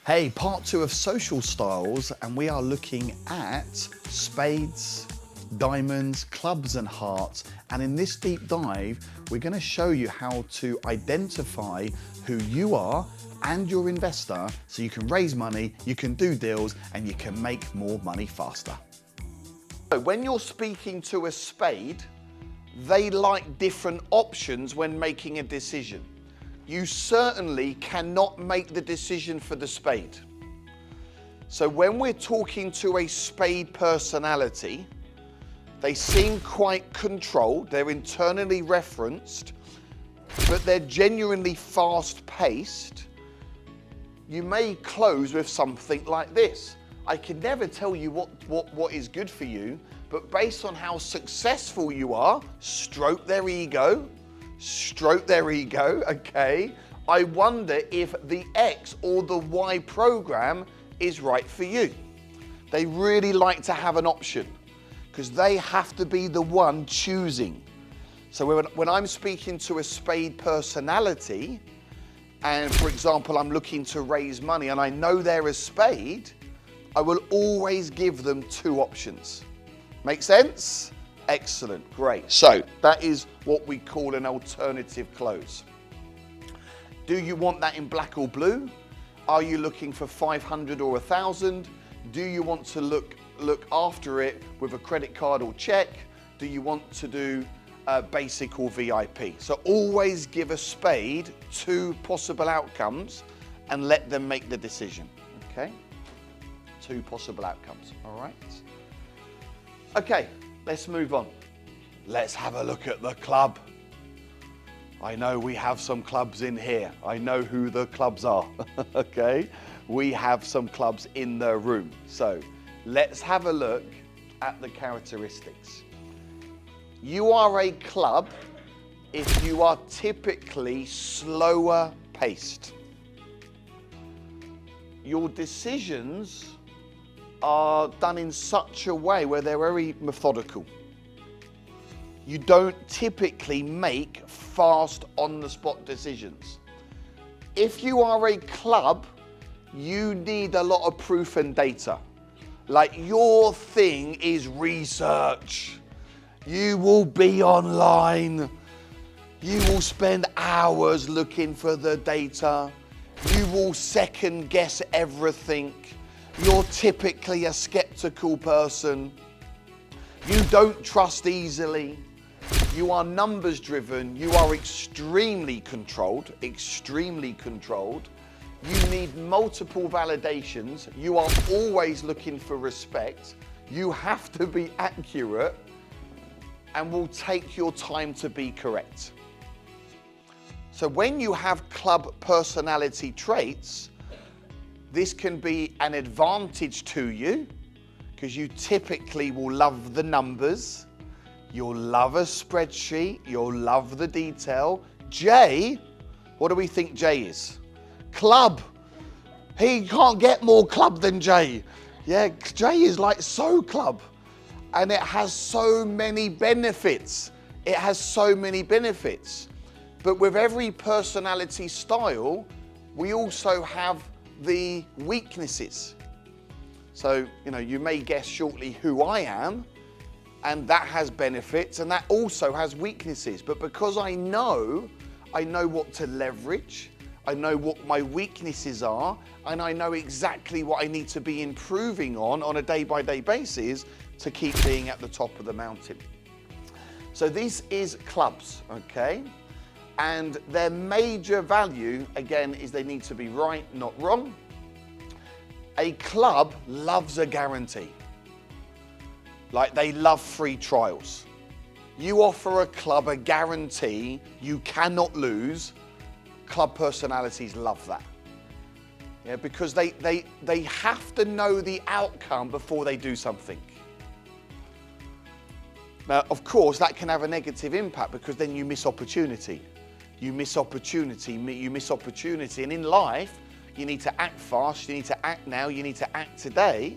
Hey, part 2 of social styles, and we are looking at spades, diamonds, clubs and hearts. And in this deep dive, we're going to show you how to identify who you are and your investor so you can raise money, you can do deals, and you can make more money faster. So when you're speaking to a spade, they like different options when making a decision. You certainly cannot make the decision for the spade. So when we're talking to a spade personality, they seem quite controlled, they're internally referenced, but they're genuinely fast-paced. You may close with something like this. I can never tell you what is good for you, but based on how successful you are, stroke their ego, okay? I wonder if the X or the Y program is right for you. They really like to have an option because they have to be the one choosing. So when I'm speaking to a spade personality, and for example, I'm looking to raise money and I know they're a spade, I will always give them 2 options. Make sense? Excellent, great. So that is what we call an alternative close. Do you want that in black or blue? Are you looking for 500 or 1,000? Do you want to look after it with a credit card or check? Do you want to do basic or VIP? So always give a spade 2 possible outcomes and let them make the decision, okay? 2 possible outcomes, all right? Okay. Let's move on. Let's have a look at the club. I know we have some clubs in here. I know who the clubs are, okay? We have some clubs in the room. So let's have a look at the characteristics. You are a club if you are typically slower paced. Your decisions are done in such a way where they're very methodical. You don't typically make fast on-the-spot decisions. If you are a club, you need a lot of proof and data. Like your thing is research. You will be online. You will spend hours looking for the data. You will second guess everything. You're typically a skeptical person. You don't trust easily. You are numbers driven. You are extremely controlled. You need multiple validations. You are always looking for respect. You have to be accurate and will take your time to be correct. So when you have club personality traits, this can be an advantage to you because you typically will love the numbers, you'll love a spreadsheet, you'll love the detail. Jay, what do we think Jay is? Club. He can't get more club than Jay. Yeah, Jay is like so club. And it has so many benefits. But with every personality style, we also have the weaknesses. So, you may guess shortly who I am, and that has benefits and that also has weaknesses. But because I know what to leverage, I know what my weaknesses are, and I know exactly what I need to be improving on a day-by-day basis to keep being at the top of the mountain. So this is clubs, okay? And their major value, again, is they need to be right, not wrong. A club loves a guarantee. Like they love free trials. You offer a club a guarantee you cannot lose. Club personalities love that. Yeah, because they have to know the outcome before they do something. Now, of course, that can have a negative impact because then you miss opportunity. You miss opportunity. And in life, you need to act fast, you need to act now, you need to act today.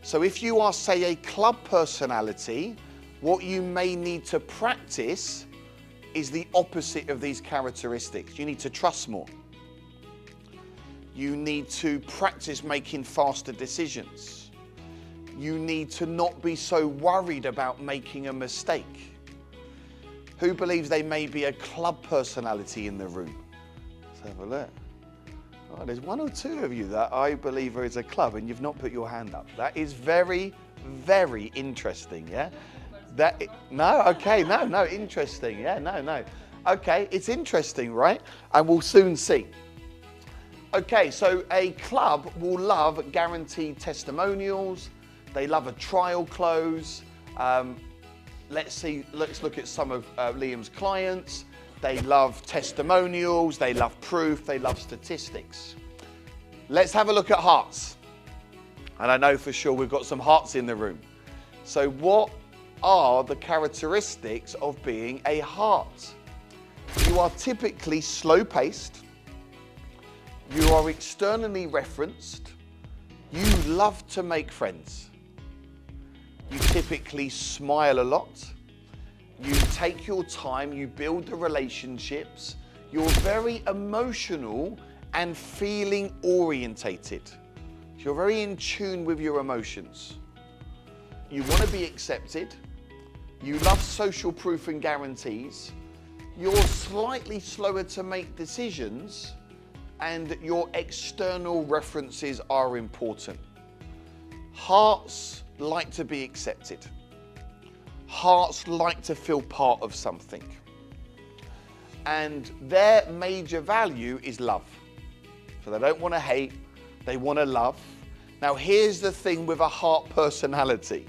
So if you are, say, a club personality, what you may need to practice is the opposite of these characteristics. You need to trust more. You need to practice making faster decisions. You need to not be so worried about making a mistake. Who believes they may be a club personality in the room? Let's have a look. Oh, there's one or two of you that I believe is a club and you've not put your hand up. That is very, very interesting, yeah? No, interesting, yeah, no. Okay, it's interesting, right? And we'll soon see. Okay, so a club will love guaranteed testimonials. They love a trial close. Let's look at some of Liam's clients. They love testimonials, they love proof, they love statistics. Let's have a look at hearts. And I know for sure we've got some hearts in the room. So what are the characteristics of being a heart? You are typically slow-paced. You are externally referenced. You love to make friends. You typically smile a lot. You take your time, you build the relationships. You're very emotional and feeling orientated. You're very in tune with your emotions. You want to be accepted. You love social proof and guarantees. You're slightly slower to make decisions, and your external references are important. Hearts like to be accepted. Hearts like to feel part of something. And their major value is love. So they don't want to hate, they want to love. Now here's the thing with a heart personality.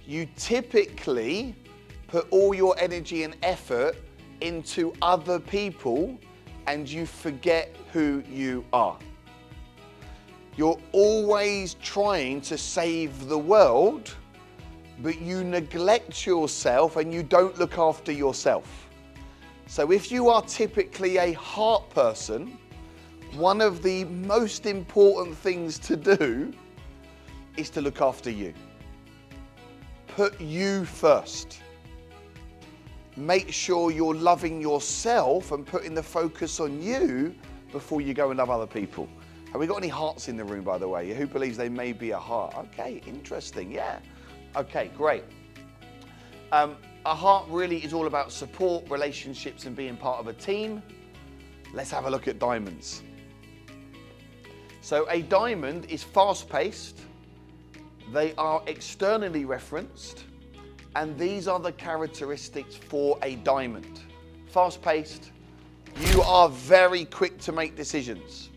You typically put all your energy and effort into other people and you forget who you are. You're always trying to save the world, but you neglect yourself and you don't look after yourself. So if you are typically a heart person, one of the most important things to do is to look after you. Put you first. Make sure you're loving yourself and putting the focus on you before you go and love other people. Have we got any hearts in the room, by the way? Who believes they may be a heart? Okay, interesting, yeah. Okay, great. A heart really is all about support, relationships, and being part of a team. Let's have a look at diamonds. So a diamond is fast-paced. They are externally referenced. And these are the characteristics for a diamond. Fast-paced. You are very quick to make decisions.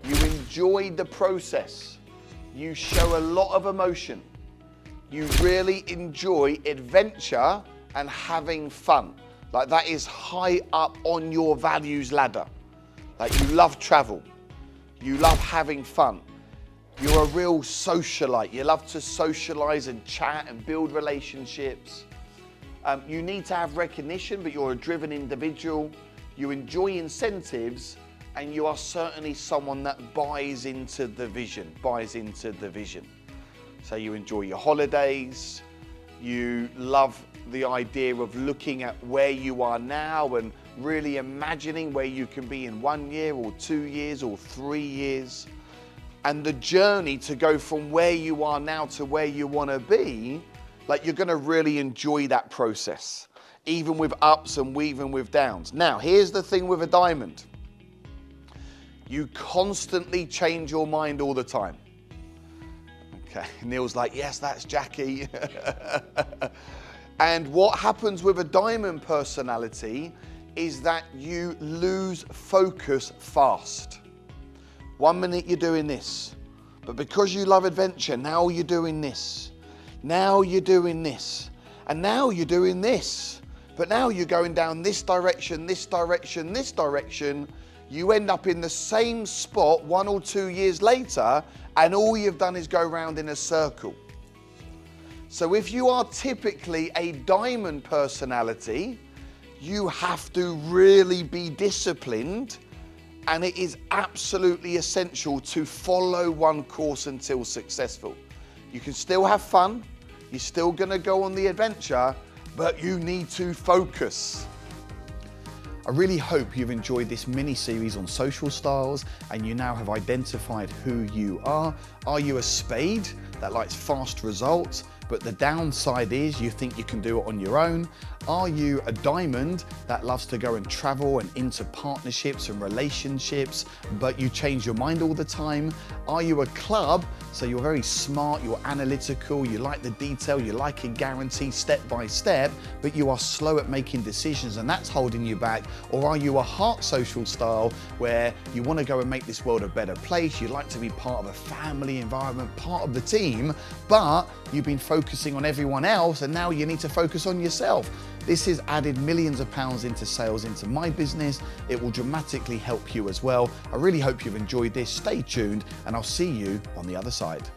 You enjoy the process. You show a lot of emotion. You really enjoy adventure and having fun. Like that is high up on your values ladder. Like you love travel. You love having fun. You're a real socialite. You love to socialize and chat and build relationships. You need to have recognition, but you're a driven individual. You enjoy incentives, and you are certainly someone that buys into the vision, So you enjoy your holidays. You love the idea of looking at where you are now and really imagining where you can be in 1 year or 2 years or 3 years. And the journey to go from where you are now to where you want to be, like you're going to really enjoy that process, even with ups and even with downs. Now, here's the thing with a diamond. You constantly change your mind all the time. Okay, Neil's like, yes, that's Jackie. And what happens with a diamond personality is that you lose focus fast. 1 minute you're doing this, but because you love adventure, now you're doing this. Now you're doing this. And now you're doing this. But now you're going down this direction, this direction, this direction. You end up in the same spot 1 or 2 years later, and all you've done is go round in a circle. So if you are typically a diamond personality, you have to really be disciplined. And it is absolutely essential to follow one course until successful. You can still have fun. You're still going to go on the adventure, but you need to focus. I really hope you've enjoyed this mini series on social styles and you now have identified who you are. Are you a spade that likes fast results, but the downside is you think you can do it on your own? Are you a diamond that loves to go and travel and into partnerships and relationships, but you change your mind all the time? Are you a club, so you're very smart, you're analytical, you like the detail, you like a guarantee step by step, but you are slow at making decisions and that's holding you back? Or are you a heart social style where you want to go and make this world a better place, you like to be part of a family environment, part of the team, but you've been focusing on everyone else and now you need to focus on yourself? This has added millions of pounds into sales into my business. It will dramatically help you as well. I really hope you've enjoyed this. Stay tuned and I'll see you on the other side.